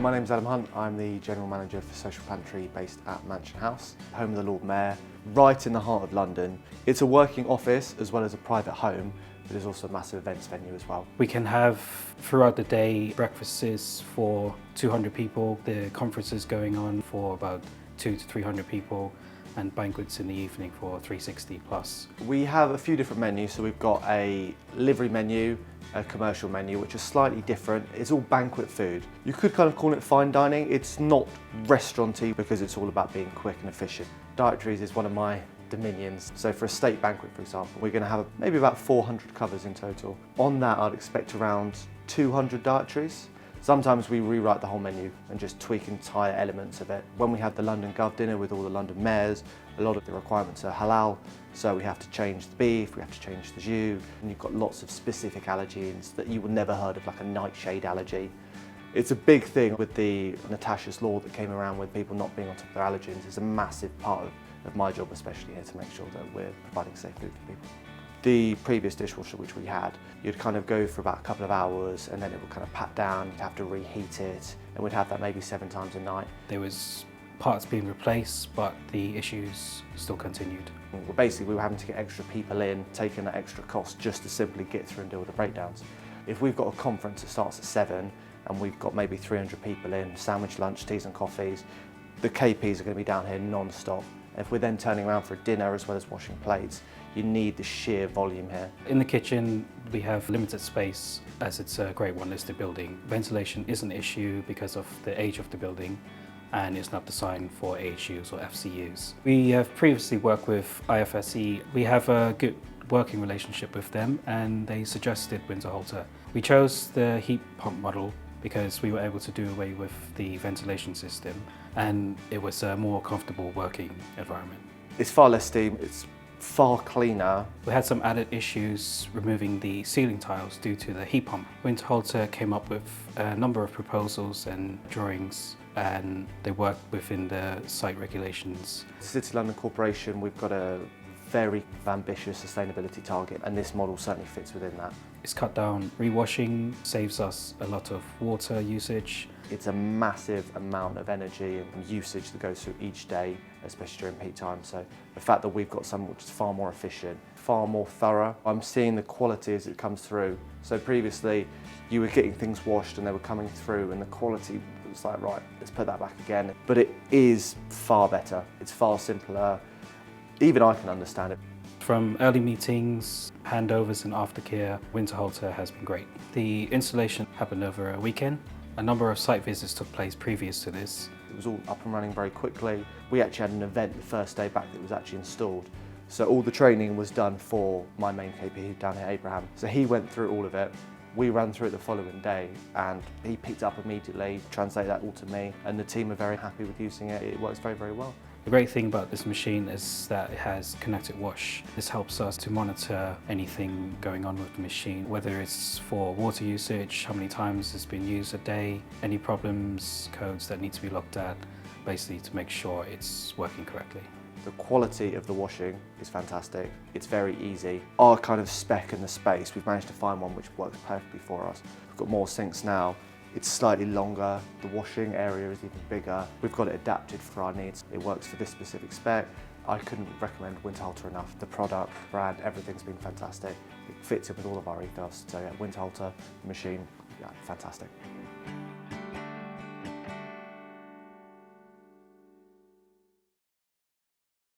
My name's Adam Hunt. I'm the General Manager for Social Pantry based at Mansion House, home of the Lord Mayor, right in the heart of London. It's a working office as well as a private home, but there's also a massive events venue as well. We can have throughout the day breakfasts for 200 people, the conferences going on for about 200 to 300 people, and banquets in the evening for 360 plus. We have a few different menus, so we've got a livery menu, a commercial menu, which is slightly different. It's all banquet food. You could kind of call it fine dining. It's not restaurant-y because it's all about being quick and efficient. Dietaries is one of my dominions. So for a state banquet, for example, we're going to have maybe about 400 covers in total. On that, I'd expect around 200 dietaries. Sometimes we rewrite the whole menu and just tweak entire elements of it. When we have the London Gov dinner with all the London mayors, a lot of the requirements are halal, so we have to change the beef, we have to change the jus, and you've got lots of specific allergens that you would never heard of, like a nightshade allergy. It's a big thing with the Natasha's Law that came around with people not being on top of their allergens. It's a massive part of my job, especially here, to make sure that we're providing safe food for people. The previous dishwasher which we had, you'd kind of go for about a couple of hours and then it would kind of pat down, you'd have to reheat it, and we'd have that maybe 7 times a night. There was parts being replaced, but the issues still continued. Well, basically we were having to get extra people in, taking that extra cost just to simply get through and deal with the breakdowns. If we've got a conference that starts at 7 and we've got maybe 300 people in, sandwich, lunch, teas and coffees, the KPs are going to be down here non-stop. If we're then turning around for dinner as well as washing plates, you need the sheer volume here. In the kitchen, we have limited space as it's a Grade 1 listed building. Ventilation is an issue because of the age of the building, and it's not designed for AHUs or FCUs. We have previously worked with IFSE. We have a good working relationship with them, and they suggested Winterhalter. We chose the heat pump model because we were able to do away with the ventilation system, and it was a more comfortable working environment. It's far less steam, it's far cleaner. We had some added issues removing the ceiling tiles due to the heat pump. Winterhalter came up with a number of proposals and drawings, and they worked within the site regulations. City London Corporation, we've got a very ambitious sustainability target, and this model certainly fits within that. It's cut down rewashing, saves us a lot of water usage. It's a massive amount of energy and usage that goes through each day, especially during peak time. So the fact that we've got something which is far more efficient, far more thorough, I'm seeing the quality as it comes through. So previously you were getting things washed and they were coming through and the quality was like, right, let's put that back again. But it is far better, it's far simpler. Even I can understand it. From early meetings, handovers and aftercare, Winterhalter has been great. The installation happened over a weekend. A number of site visits took place previous to this. It was all up and running very quickly. We actually had an event the first day back that was actually installed. So all the training was done for my main KP down here, Abraham. So he went through all of it. We ran through it the following day and he picked up immediately, translated that all to me, and the team are very happy with using it. It works very, very well. The great thing about this machine is that it has connected wash. This helps us to monitor anything going on with the machine, whether it's for water usage, how many times it's been used a day, any problems, codes that need to be looked at, basically to make sure it's working correctly. The quality of the washing is fantastic. It's very easy. Our kind of spec in the space, we've managed to find one which works perfectly for us. We've got more sinks now. It's slightly longer, the washing area is even bigger. We've got it adapted for our needs. It works for this specific spec. I couldn't recommend Winterhalter enough. The product, the brand, everything's been fantastic. It fits in with all of our ethos. So yeah, Winterhalter, the machine, yeah, fantastic.